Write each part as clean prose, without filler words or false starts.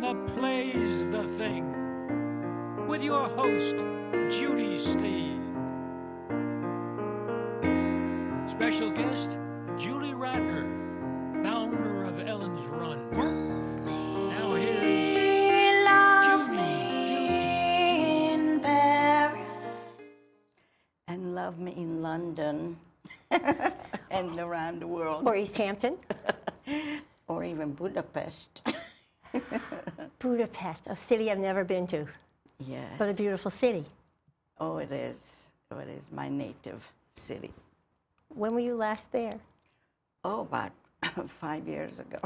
the play's the thing, with your host, Judy Sleed. Special guest, Julie Ratner, founder of Ellen's Run. Now here's Judy. In Paris. And love me in London and around the world. Or East Hampton. Or even Budapest. Budapest, a city I've never been to. Yes. But a beautiful city. Oh, it is. Oh, it is my native city. When were you last there? Oh, about 5 years ago.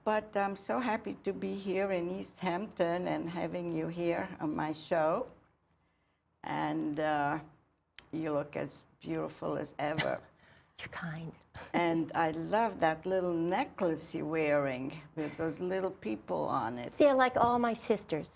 But I'm so happy to be here in East Hampton and having you here on my show. And you look as beautiful as ever. You're kind. And I love that little necklace you're wearing with those little people on it. They're like all my sisters,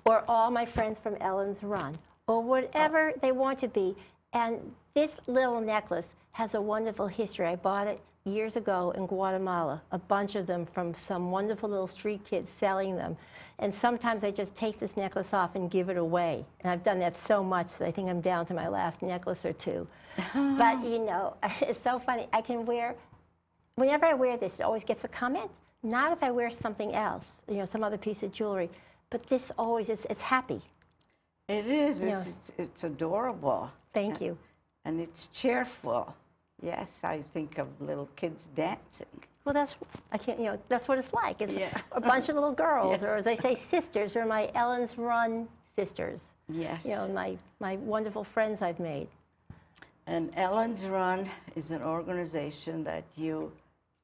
or all my friends from Ellen's Run, or whatever they want to be. And this little necklace has a wonderful history. I bought it years ago in Guatemala, a bunch of them from some wonderful little street kids selling them. And sometimes I just take this necklace off and give it away. And I've done that so much that I think I'm down to my last necklace or two. But, you know, it's so funny. I can wear, whenever I wear this, it always gets a comment. Not if I wear something else, you know, some other piece of jewelry. But this always, it's happy. It is. You know. It's adorable. Thank you. And it's cheerful. Yes, I think of little kids dancing. Well, that's, I can't, you know, that's what it's like. It's Yeah. a bunch of little girls, Yes. or as I say, sisters, or my Ellen's Run sisters. Yes. You know, my wonderful friends I've made. And Ellen's Run is an organization that you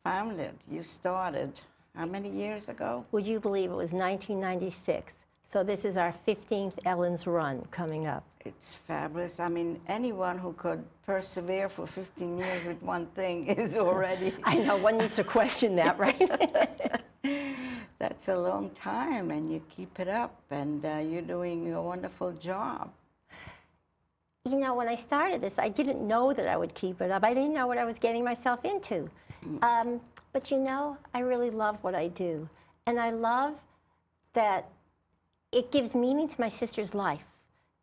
founded, you started, how many years ago? Would you believe it was 1996? So this is our 15th Ellen's Run coming up. It's fabulous. I mean, anyone who could persevere for 15 years with one thing is already... I know, one needs to question that, right? That's a long time, and you keep it up, and you're doing a wonderful job. You know, when I started this, I didn't know that I would keep it up. I didn't know what I was getting myself into. But you know, I really love what I do. And I love that it gives meaning to my sister's life.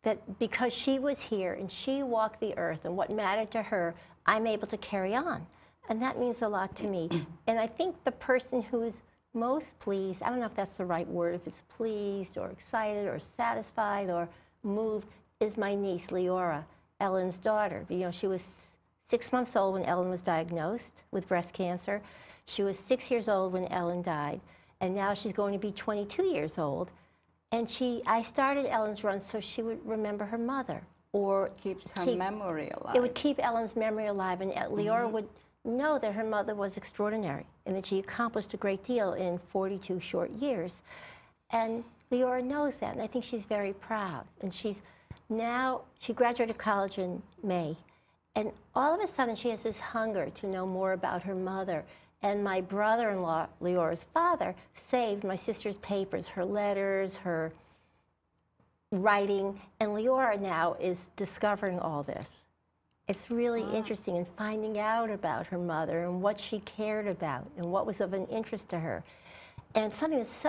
That because she was here and she walked the earth and what mattered to her, I'm able to carry on. And that means a lot to me. And I think the person who is most pleased, I don't know if that's the right word, if it's pleased or excited or satisfied or moved, is my niece, Leora, Ellen's daughter. You know, she was 6 months old when Ellen was diagnosed with breast cancer. She was 6 years old when Ellen died. And now she's going to be 22 years old. And I started Ellen's Run so she would remember her mother. Or Keeps her memory alive. It would keep Ellen's memory alive, and Leora would know that her mother was extraordinary and that she accomplished a great deal in 42 short years. And Leora knows that, and I think she's very proud. And she graduated college in May, and all of a sudden she has this hunger to know more about her mother. And my brother-in-law, Leora's father, saved my sister's papers, her letters, her writing, and Leora now is discovering all this. It's really interesting in finding out about her mother and what she cared about and what was of an interest to her. And something that's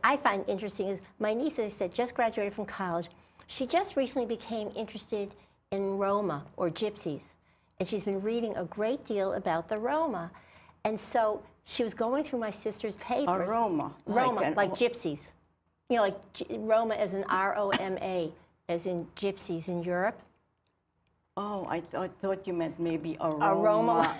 I find interesting is my niece, as I said, just graduated from college. She just recently became interested in Roma, or gypsies, and she's been reading a great deal about the Roma. And so she was going through my sister's papers. A Roma. Roma, like gypsies. You know, like Roma as in R-O-M-A, as in gypsies in Europe. Oh, I thought you meant maybe aroma. Aroma.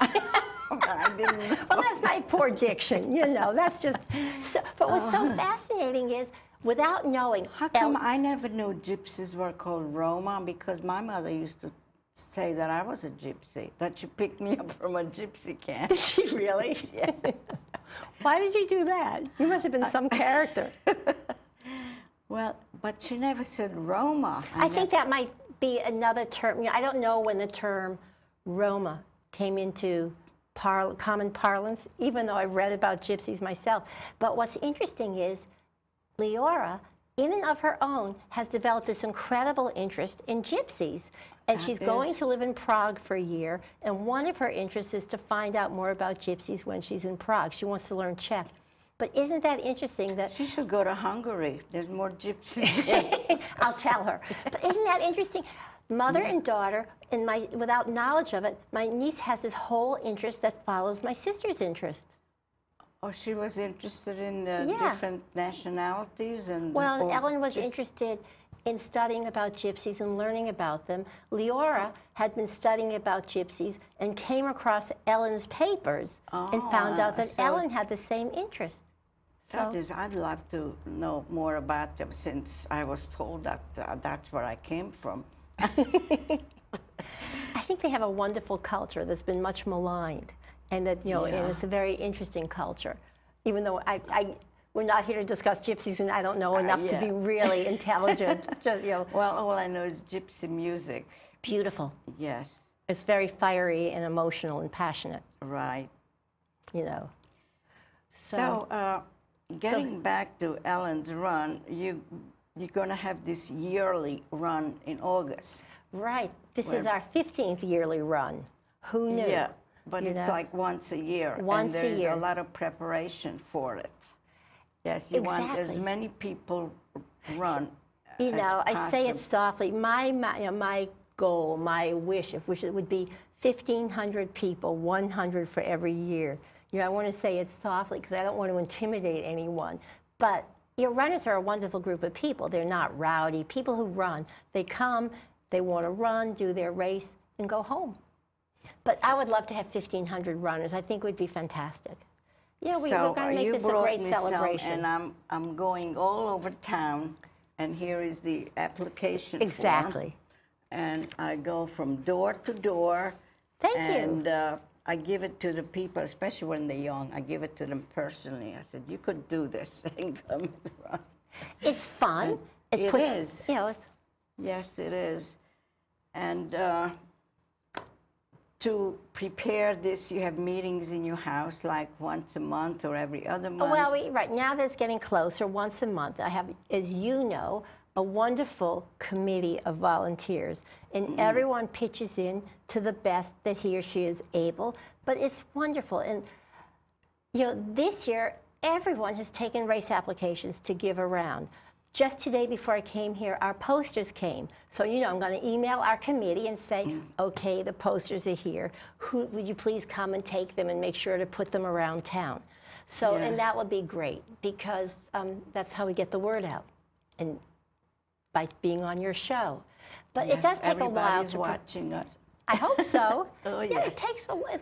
I didn't know. Well, that's my poor diction, you know, that's just... So, but what's so fascinating is, without knowing... How come I never knew gypsies were called Roma? Because my mother used to say that I was a gypsy, that she picked me up from a gypsy camp. Did she really? Yeah. Why did you do that? You must have been some character. Well, but she never said Roma. I think that might be another term. You know, I don't know when the term Roma came into common parlance, even though I've read about gypsies myself. But what's interesting is Leora, in and of her own, has developed this incredible interest in gypsies. And she's going to live in Prague for a year, and one of her interests is to find out more about gypsies when she's in Prague. She wants to learn Czech. But isn't that interesting that... She should go to Hungary. There's more gypsies there. I'll tell her. But isn't that interesting? Mother and daughter, without knowledge of it, my niece has this whole interest that follows my sister's interest. Oh, she was interested in different nationalities and... Well, Ellen was interested in studying about gypsies and learning about them. Leora had been studying about gypsies and came across Ellen's papers and found out that Ellen had the same interest. So I'd love to know more about them, since I was told that that's where I came from. I think they have a wonderful culture that's been much maligned, and that and it's a very interesting culture. Even though we're not here to discuss gypsies, and I don't know enough to be really intelligent. Just, Well, all I know is gypsy music. Beautiful. Yes. It's very fiery and emotional and passionate. Right. So getting back to Ellen's run, you're going to have this yearly run in August. Right. This is our 15th yearly run. Who knew? Yeah, but it's like once a year. Once and there's a year. a lot of preparation for it. Yes, you want as many people run as I say it softly. My goal, my wish, it would be 1,500 people, 100 for every year. I want to say it softly because I don't want to intimidate anyone. But runners are a wonderful group of people. They're not rowdy. People who run, they come, they want to run, do their race, and go home. But I would love to have 1,500 runners. I think it would be fantastic. We're going to make this a great celebration. And I'm going all over town, and here is the application Exactly. form. And I go from door to door. Thank you. And I give it to the people, especially when they're young. I give it to them personally. I said, you could do this thing. Come run. It's fun. It is. It's Yes, it is. And to prepare this, you have meetings in your house like once a month or every other month? Well, right now that it's getting closer, once a month. I have, as you know, a wonderful committee of volunteers, and everyone pitches in to the best that he or she is able. But it's wonderful. And, this year, everyone has taken race applications to give around. Just today before I came here, our posters came. So, I'm going to email our committee and say, okay, the posters are here. Would you please come and take them and make sure to put them around town? So, and that would be great, because that's how we get the word out, and by being on your show. But it does take a while to... watching us. I hope so. Oh, Yeah, yes.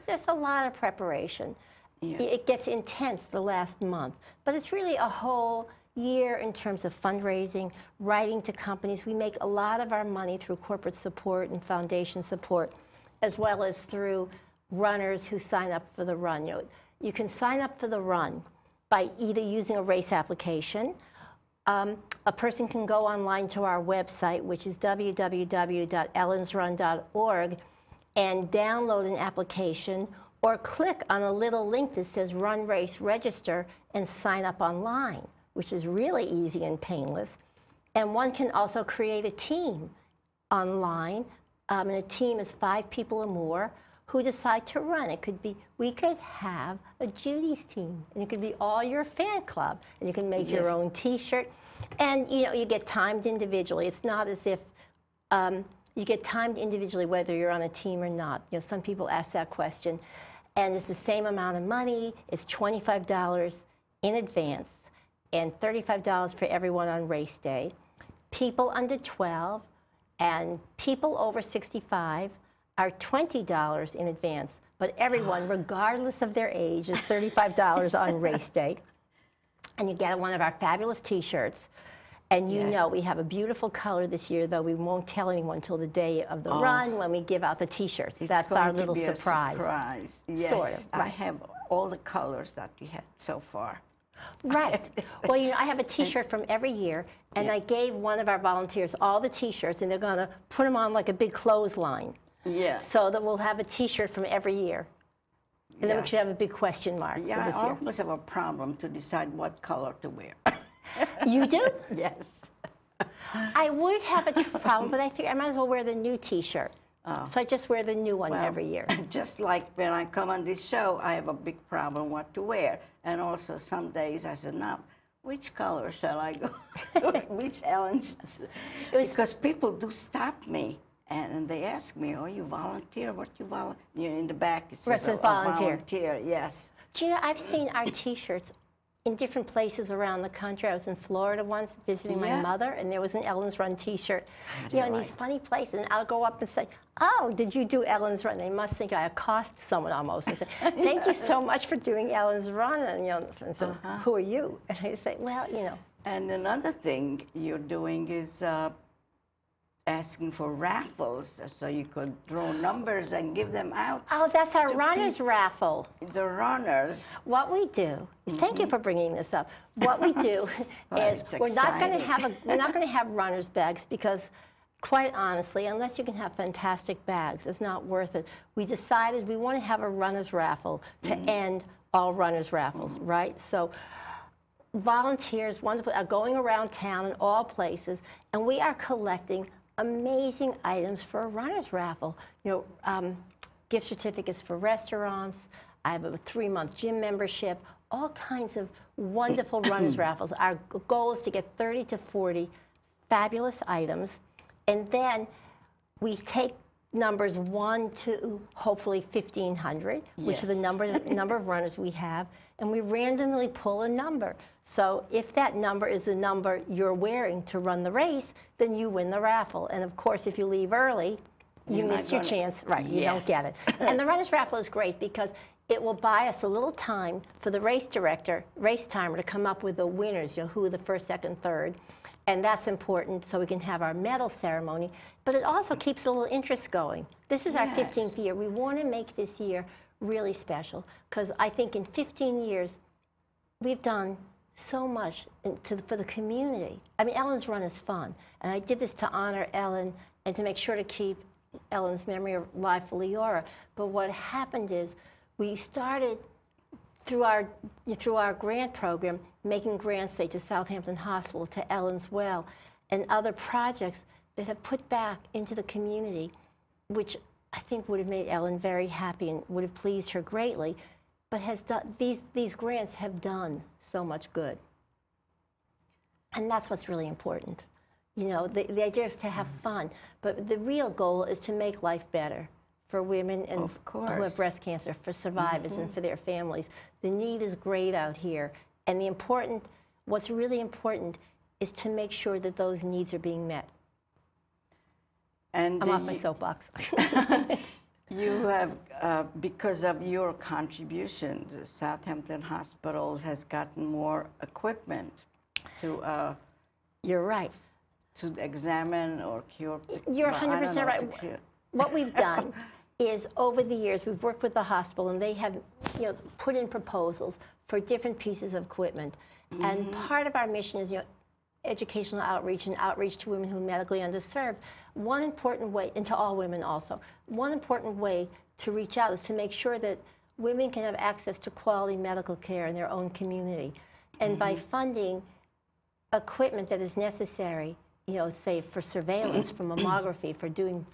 there's a lot of preparation. Yeah. It gets intense the last month, but it's really a whole year in terms of fundraising, writing to companies. We make a lot of our money through corporate support and foundation support, as well as through runners who sign up for the run. You can sign up for the run by either using a race application. A person can go online to our website, which is www.ellensrun.org, and download an application, or click on a little link that says Run Race Register and sign up online, which is really easy and painless. And one can also create a team online, and a team is 5 people or more who decide to run. It could be, we could have a Judy's team, and it could be all your fan club, and you can make your own T-shirt, and you get timed individually. It's not as if you get timed individually whether you're on a team or not. Some people ask that question, and it's the same amount of money. It's $25 in advance, and $35 for everyone on race day. People under 12 and people over 65 are $20 in advance, but everyone, regardless of their age, is $35 on race day. And you get one of our fabulous T-shirts. And we have a beautiful color this year, though we won't tell anyone until the day of the run when we give out the T-shirts. That's our little surprise. Yes, sort of. I have all the colors that we had so far. Right. Well, I have a T-shirt from every year, and I gave one of our volunteers all the T-shirts, and they're going to put them on like a big clothesline. Yeah. So that we'll have a T-shirt from every year. And then we should have a big question mark for this year. I always have a problem to decide what color to wear. You do? Yes. I would have a problem, but I figure I might as well wear the new T-shirt. So I just wear the new one Well, every year. Just like when I come on this show, I have a big problem what to wear. And also some days I said, now, which color shall I go? Which Ellen? Because people do stop me. And they ask me, oh, you volunteer? What you volunteer? In the back it says, volunteer. Volunteer, yes. Do you know, I've seen our T-shirts in different places around the country. I was in Florida once visiting my mother, and there was an Ellen's Run T-shirt. You know, in these funny places, and I'll go up and say, oh, did you do Ellen's Run? They must think I accost someone almost and say, thank you so much for doing Ellen's Run. And, you know, and so, who are you? And I say, well, you know. And another thing you're doing is asking for raffles, so you could draw numbers and give them out. Oh, that's our runners raffle. The runners. What we do, thank you for bringing this up. What we do is we're not going to have runners bags because, quite honestly, unless you can have fantastic bags, it's not worth it. We decided we want to have a runners raffle to end all runners raffles, right? So volunteers, wonderful, are going around town in all places, and we are collecting amazing items for a runner's raffle. You know, gift certificates for restaurants. I have a 3-month gym membership. All kinds of wonderful runners raffles. Our goal is to get 30 to 40 fabulous items, and then we take numbers 1 to hopefully 1,500, which are the number of runners we have, and we randomly pull a number. So if that number is the number you're wearing to run the race, then you win the raffle. And of course, if you leave early, you miss your chance. Right, you don't get it. And the runner's raffle is great because it will buy us a little time for the race director, race timer, to come up with the winners, you know, who are the first, second, third. And that's important so we can have our medal ceremony. But it also keeps a little interest going. This is our 15th year. We want to make this year really special because I think in 15 years, we've done so much for the community. I mean, Ellen's Run is fun, and I did this to honor Ellen and to make sure to keep Ellen's memory alive for Leora. But what happened is we started through our grant program, making grants, say, to Southampton Hospital, to Ellen's Well, and other projects that have put back into the community, which I think would have made Ellen very happy and would have pleased her greatly. But has done, these grants have done so much good. And that's what's really important. You know, the idea is to have fun, but the real goal is to make life better for women and who have breast cancer, for survivors and for their families. The need is great out here. And what's really important is to make sure that those needs are being met. And I'm off my soapbox. You have, because of your contributions, Southampton Hospital has gotten more equipment to... You're right. To examine or cure... You're 100% right. What we've done is, over the years, we've worked with the hospital, and they have, you know, put in proposals for different pieces of equipment. And part of our mission is, you know, educational outreach and outreach to women who are medically underserved. One important way, and to all women also, one important way to reach out is to make sure that women can have access to quality medical care in their own community. And by funding equipment that is necessary, you know, say for surveillance, for mammography, for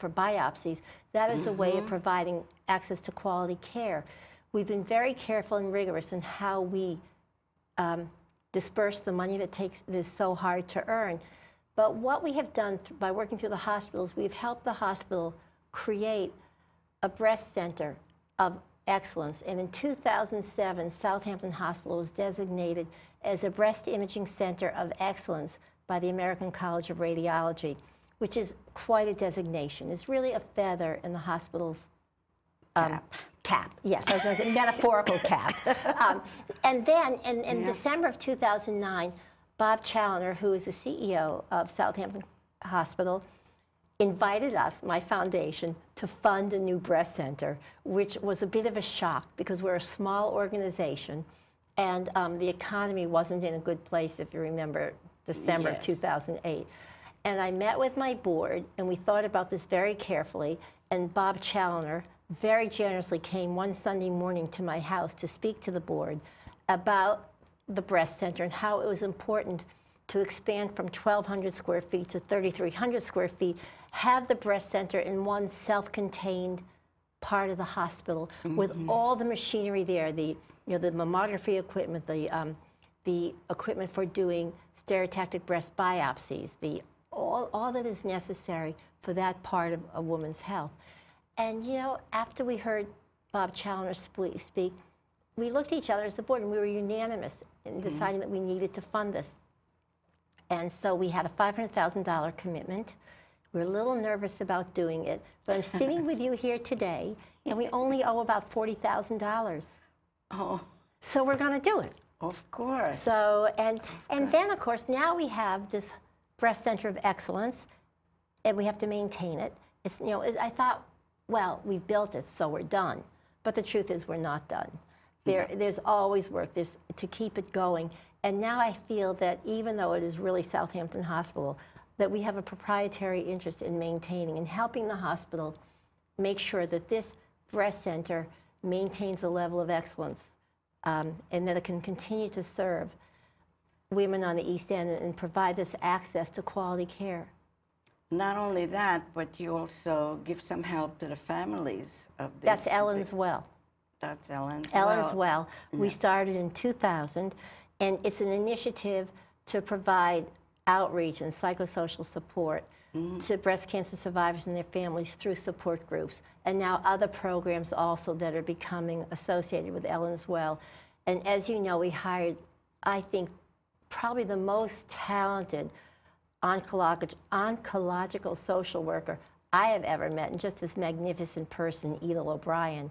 biopsies, that is a way of providing access to quality care. We've been very careful and rigorous in how we disperse the money that is so hard to earn. But what we have done by working through the hospitals, we've helped the hospital create a breast center of excellence. And in 2007, Southampton Hospital was designated as a breast imaging center of excellence by the American College of Radiology, which is quite a designation. It's really a feather in the hospital's cap. Yes, I was going to say metaphorical cap. And then in December of 2009, Bob Challoner, who is the CEO of Southampton Hospital, invited us, my foundation, to fund a new breast center, which was a bit of a shock because we're a small organization and the economy wasn't in a good place, if you remember, December of 2008. And I met with my board, and we thought about this very carefully, and Bob Challoner very generously came one Sunday morning to my house to speak to the board about the breast center and how it was important to expand from 1,200 square feet to 3,300 square feet, have the breast center in one self-contained part of the hospital with all the machinery there, the mammography equipment, the equipment for doing stereotactic breast biopsies, all that is necessary for that part of a woman's health. And after we heard Bob Challoner speak, we looked at each other as the board and we were unanimous in deciding that we needed to fund this. And so we had a $500,000 commitment. We were a little nervous about doing it, but I'm sitting with you here today, and we only owe about $40,000. Oh. So we're going to do it. Of course. So, and then, of course, now we have this breast center of excellence, and we have to maintain it. It's, I thought, well, we've built it, so we're done. But the truth is we're not done. There's always work to keep it going. And now I feel that even though it is really Southampton Hospital, that we have a proprietary interest in maintaining and helping the hospital make sure that this breast center maintains a level of excellence and that it can continue to serve women on the East End and provide this access to quality care. Not only that, but you also give some help to the families of this. That's Ellen's Well. That's Ellen's Well. We started in 2000, and it's an initiative to provide outreach and psychosocial support to breast cancer survivors and their families through support groups, and now other programs also that are becoming associated with Ellen's Well. And as you know, we hired, I think, probably the most talented oncological social worker I have ever met, and just this magnificent person, Edel O'Brien,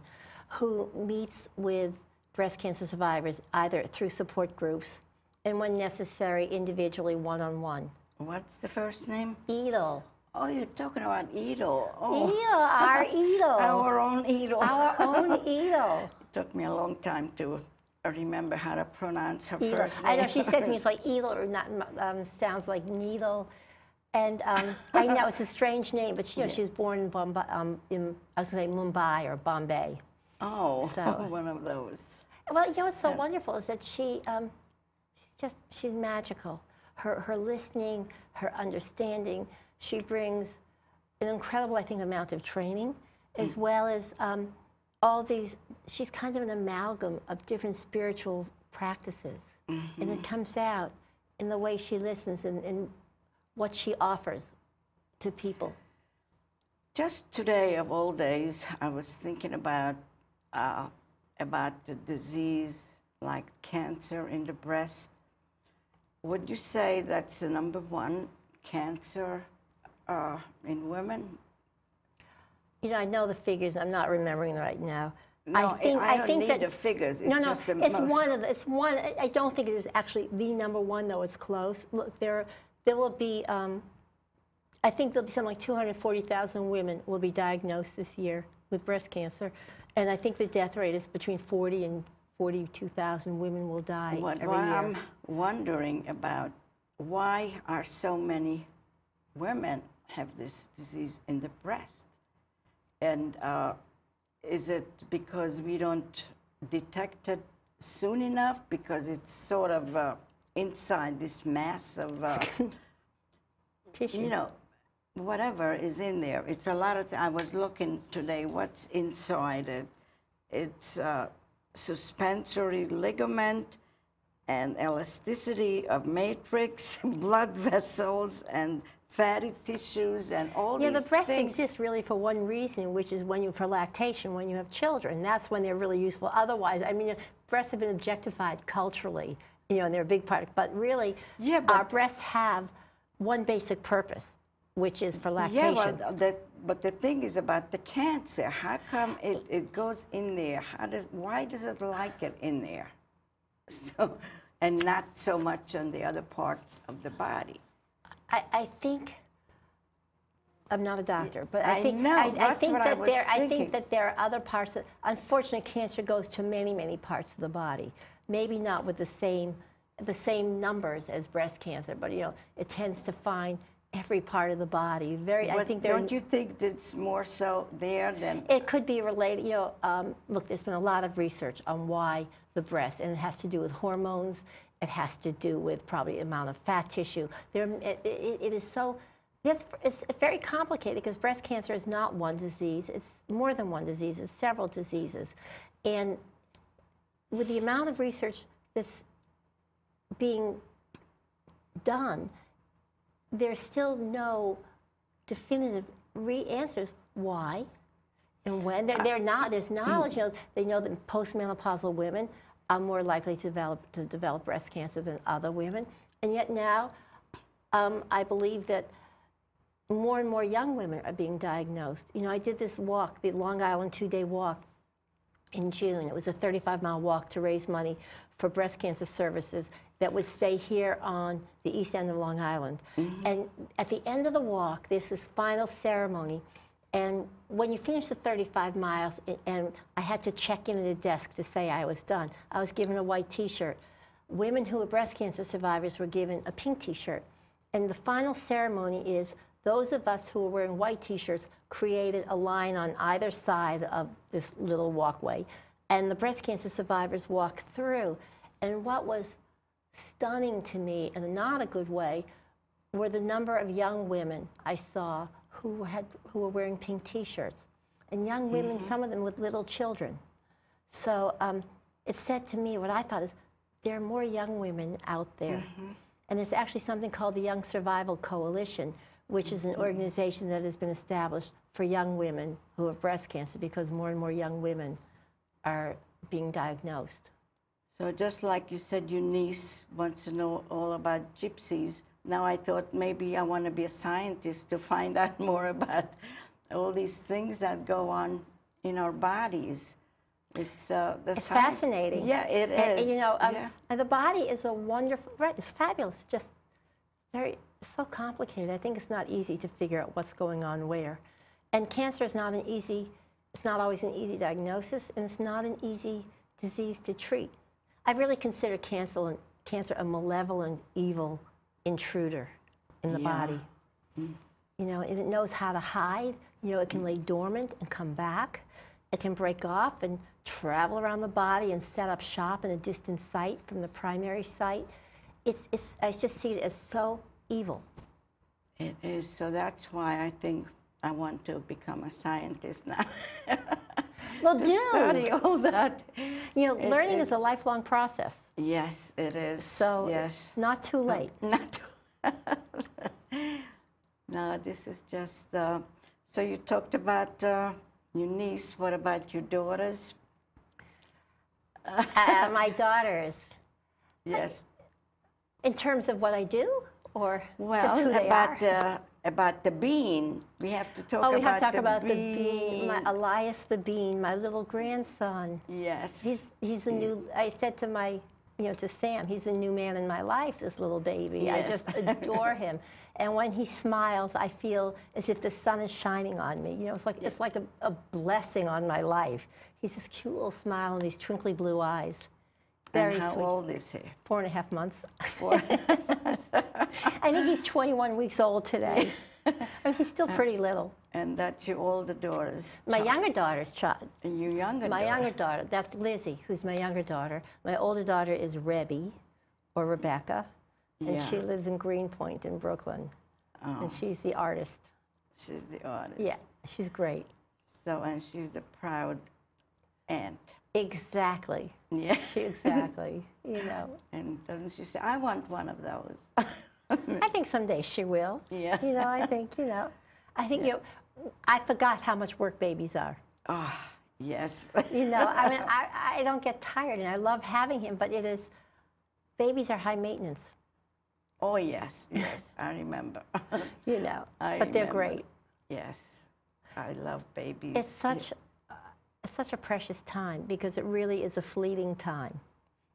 who meets with breast cancer survivors either through support groups and, when necessary, individually, one-on-one. What's the first name? Edel. Oh, you're talking about Edel. Oh. Edel, our Edel. Our own Edel. Our own Edel. It took me a long time to remember how to pronounce her Edel. first name. I know, she said to me, it's like Edel, or not, sounds like needle. And I know it's a strange name, but she was born in Bombay, I was going to say Mumbai or Bombay. Oh, so, one of those. Well, what's so wonderful is that she's magical. Her listening, her understanding, she brings an incredible, I think, amount of training, as well as all these, she's kind of an amalgam of different spiritual practices. And it comes out in the way she listens and what she offers to people. Just today, of all days, I was thinking about the disease like cancer in the breast. Would you say that's the #1 cancer in women? I know the figures. I'm not remembering right now. No, I don't need that the figures. It's just the it's most. one of the. It's one. I don't think it is actually the #1, though. It's close. Look, there will be. I think there'll be something like 240,000 women will be diagnosed this year with breast cancer, and I think the death rate is between 40 and 42,000 women will die every year. I'm wondering about why are so many women have this disease in the breast, and is it because we don't detect it soon enough because it's sort of inside this mass of tissue? Whatever is in there. It's a lot of. I was looking today. What's inside it? It's suspensory ligament and elasticity of matrix, blood vessels, and fatty tissues, and all these the breast things. exists really for one reason, which is for lactation, when you have children. That's when they're really useful. Otherwise, I mean, breasts have been objectified culturally, and they're a big part. But really, our breasts have one basic purpose, which is for lactation. Yeah, but the thing is about the cancer. How come it goes in there? Why does it like it in there? So, and not so much on the other parts of the body. I think, I'm not a doctor, but I think that there are other parts of, unfortunately, cancer goes to many, many parts of the body. Maybe not with the same numbers as breast cancer, but it tends to find every part of the body. I think don't you think that's more so there than... It could be related. Look, there's been a lot of research on why the breast, and it has to do with hormones. It has to do with probably the amount of fat tissue. It is so... It's very complicated because breast cancer is not one disease. It's more than one disease. It's several diseases. And with the amount of research that's being done, there's still no definitive answers why and when. There's knowledge. They know that postmenopausal women are more likely to develop breast cancer than other women. And yet now, I believe that more and more young women are being diagnosed. I did this walk, the Long Island 2-day walk in June. It was a 35-mile walk to raise money for breast cancer services that would stay here on the east end of Long Island. Mm-hmm. And at the end of the walk, there's this final ceremony. And when you finish the 35 miles, and I had to check in at a desk to say I was done, I was given a white T-shirt. Women who were breast cancer survivors were given a pink T-shirt. And the final ceremony is those of us who were wearing white T-shirts created a line on either side of this little walkway. And the breast cancer survivors walked through. And what was stunning to me, in not a good way, were the number of young women I saw who were wearing pink T-shirts. And young women, some of them with little children. So it said to me, what I thought is, there are more young women out there. Mm-hmm. And there's actually something called the Young Survival Coalition, which is an organization that has been established for young women who have breast cancer because more and more young women are being diagnosed. So just like you said, your niece wants to know all about gypsies. Now I thought maybe I want to be a scientist to find out more about all these things that go on in our bodies. It's fascinating. Yeah, it is. And the body is a wonderful, right, it's fabulous, just very, so complicated. I think it's not easy to figure out what's going on where. And cancer is not it's not always an easy diagnosis, and it's not an easy disease to treat. I really consider cancer a malevolent, evil intruder in the body. Mm. And it knows how to hide. It can lay dormant and come back. It can break off and travel around the body and set up shop in a distant site from the primary site. I just see it as so evil. It is. So that's why I think I want to become a scientist now. Well, study all that. Learning is a lifelong process. Yes, it is. So yes. Not too late. No, this is just, so you talked about your niece. What about your daughters? My daughters. Yes. In terms of what I do, or well, just who they are? About the bean. We have to talk we about have to talk the about bean. the bean. Elias the bean, my little grandson. Yes. He's the new. I said to to Sam, he's the new man in my life. This little baby. Yes. I just adore him. And when he smiles, I feel as if the sun is shining on me. It's like a blessing on my life. He's this cute little smile and these twinkly blue eyes. Very and how sweet. old is he? 4.5 months. 4.5 months. I think he's 21 weeks old today. He's still pretty little. And that's your older daughter's My younger daughter's child. Your younger My daughter. younger daughter. That's Lizzie, who's my younger daughter. My older daughter is Rebby, or Rebecca, and she lives in Greenpoint in Brooklyn. Oh. And she's the artist. She's the artist. Yeah, she's great. So, and she's a proud aunt. Exactly. Yeah. Exactly. And doesn't she say, I want one of those? I think someday she will. Yeah. I think, I forgot how much work babies are. Oh, yes. I don't get tired, and I love having him, but babies are high maintenance. Oh, yes, I remember. But they're great. Yes, I love babies. It's such a precious time because it really is a fleeting time.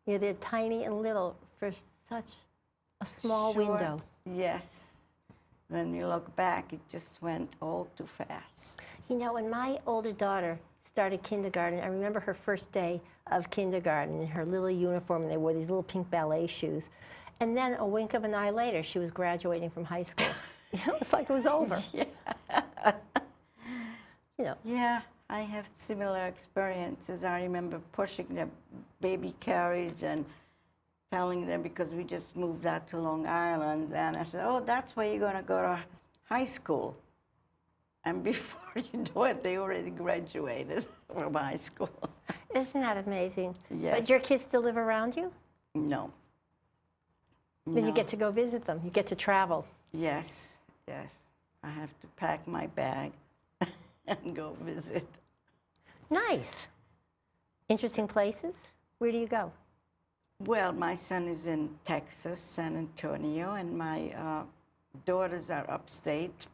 They're tiny and little for such a small window. Yes. When you look back, it just went all too fast. When my older daughter started kindergarten, I remember her first day of kindergarten in her little uniform, and they wore these little pink ballet shoes. And then a wink of an eye later, she was graduating from high school. It's like it was over. Yeah. You know. Yeah, I have similar experiences. I remember pushing the baby carriage and telling them, because we just moved out to Long Island, and I said, oh, that's where you're going to go to high school. And before you know it, they already graduated from high school. Isn't that amazing? Yes. But your kids still live around you? No. Then you No. get to go visit them. You get to travel. Yes, yes. I have to pack my bag and go visit. Nice. Interesting places? Where do you go? Well, my son is in Texas, San Antonio, and my daughters are upstate.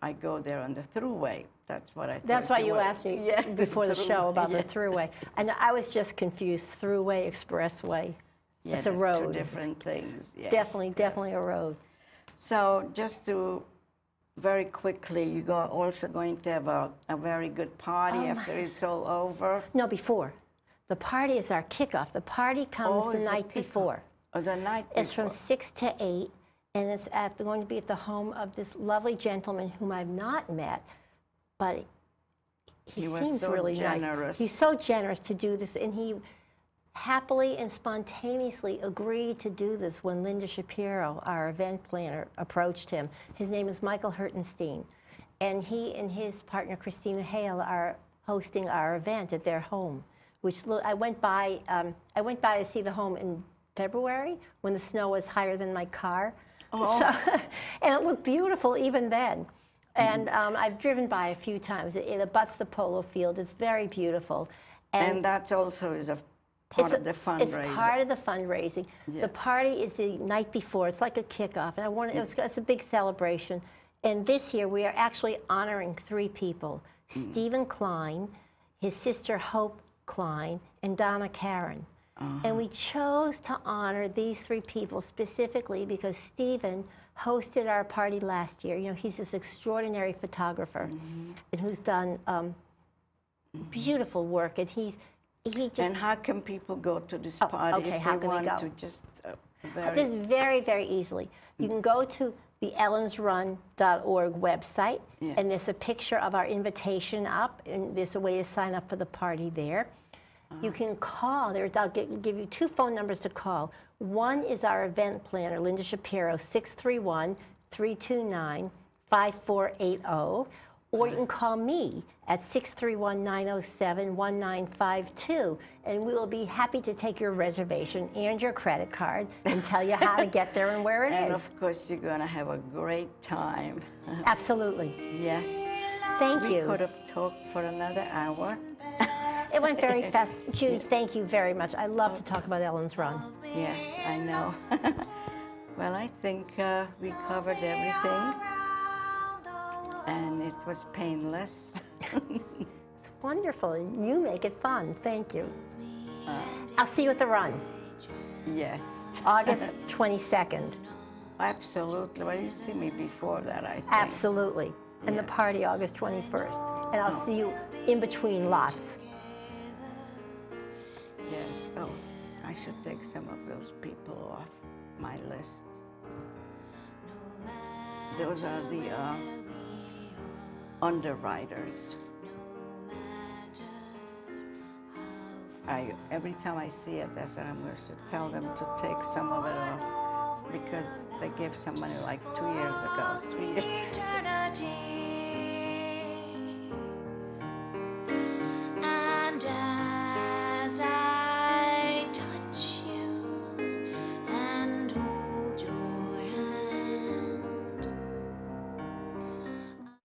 I go there on the thruway. That's what I thought. That's why you asked me Yeah, before the show about yeah. the thruway. And I was just confused. Thruway, expressway. Yeah, It's a they're road. Two different things. Yes, Definitely yes. a road. So just to very quickly, you're also going to have a very good party Oh, after my. it's all over. No, before. The party is our kickoff. The party comes the it's a night kickoff. before. Oh, the night before. It's from 6 to 8, and it's going to be at the home of this lovely gentleman whom I've not met, but he was seems so really generous. nice. He's so generous to do this, and he happily and spontaneously agreed to do this when Linda Shapiro, our event planner, approached him. His name is Michael Hertenstein, and he and his partner Christina Hale are hosting our event at their home. Which I went by to see the home in February when the snow was higher than my car. Oh. So, and it looked beautiful even then. And I've driven by a few times. It abuts the polo field. It's very beautiful. And that also is a part of the fundraiser. It's part of the fundraising. Yeah. The party is the night before. It's like a kickoff. And it's a big celebration. And this year we are actually honoring 3 people. Stephen Klein, his sister Hope Klein, and Donna Karen. And we chose to honor these 3 people specifically because Stephen hosted our party last year. You know, he's this extraordinary photographer and who's done beautiful work. And he just... And how can people go to this party okay, if how they can we want go? to just This is very, very easily. You can go to the ellensrun.org website, Yeah. and there's a picture of our invitation up, and there's a way to sign up for the party there. You can call. I'll give you 2 phone numbers to call. One is our event planner, Linda Shapiro, 631-329-5480. Or you can call me at 631-907-1952, and we will be happy to take your reservation and your credit card and tell you how to get there and where it And is. of course, you're going to have a great time. Absolutely. Yes. Thank We you. could have talked for another hour. It went very fast. Judy, thank you very much. I love to talk about Ellen's Run. Yes, I know. Well, I think we covered everything, and it was painless. It's wonderful. You make it fun. Thank you. I'll see you at the run, Yes. August 22nd. Absolutely. Well, you see me before that, I think. Absolutely. And the Yeah. party August 21st. And I'll see you in between lots. Yes. Oh, I should take some of those people off my list. Those are the underwriters. Every time I see it, I said I'm going to tell them to take some of it off because they gave some money like 2 years ago, 3 years ago.